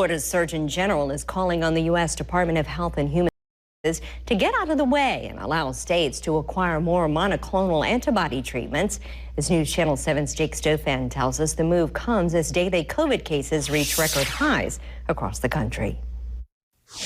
Florida's Surgeon General is calling on the U.S. Department of Health and Human Services to get out of the way and allow states to acquire more monoclonal antibody treatments. As News Channel 7's Jake Stofan tells us, the move comes as daily COVID cases reach record highs across the country.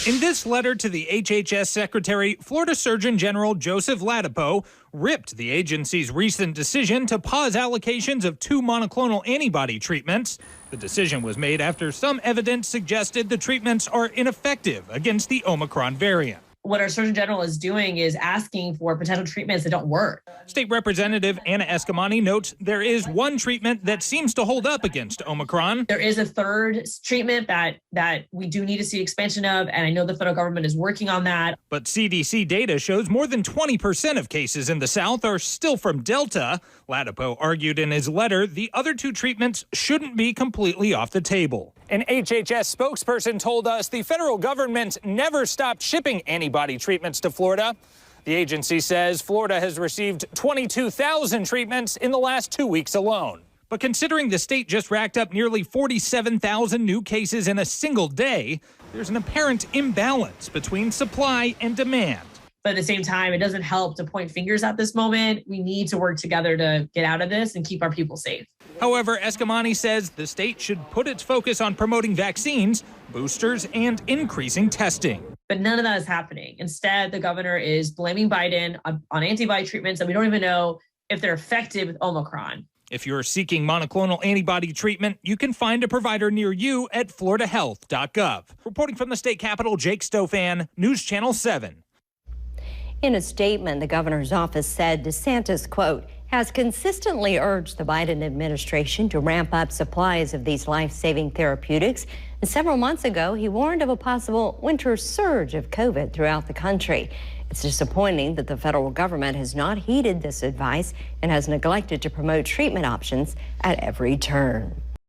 In this letter to the HHS Secretary, Florida Surgeon General Joseph Ladapo ripped the agency's recent decision to pause allocations of 2 monoclonal antibody treatments. The decision was made after some evidence suggested the treatments are ineffective against the Omicron variant. What our Surgeon General is doing is asking for potential treatments that don't work. State Representative Anna Eskamani notes there is one treatment that seems to hold up against Omicron. There is a third treatment that we do need to see expansion of, and I know the federal government is working on that. But CDC data shows more than 20% of cases in the South are still from Delta. Ladapo argued in his letter the other 2 treatments shouldn't be completely off the table. An HHS spokesperson told us the federal government never stopped shipping antibody treatments to Florida. The agency says Florida has received 22,000 treatments in the last 2 weeks alone. But considering the state just racked up nearly 47,000 new cases in a single day, there's an apparent imbalance between supply and demand. But at the same time, it doesn't help to point fingers at this moment. We need to work together to get out of this and keep our people safe. However, Eskamani says the state should put its focus on promoting vaccines, boosters, and increasing testing. But none of that is happening. Instead, the governor is blaming Biden on antibody treatments that we don't even know if they're effective with Omicron. If you're seeking monoclonal antibody treatment, you can find a provider near you at floridahealth.gov. Reporting from the state capitol, Jake Stofan, News Channel 7. In a statement, the governor's office said DeSantis, quote, has consistently urged the Biden administration to ramp up supplies of these life-saving therapeutics. And several months ago, he warned of a possible winter surge of COVID throughout the country. It's disappointing that the federal government has not heeded this advice and has neglected to promote treatment options at every turn.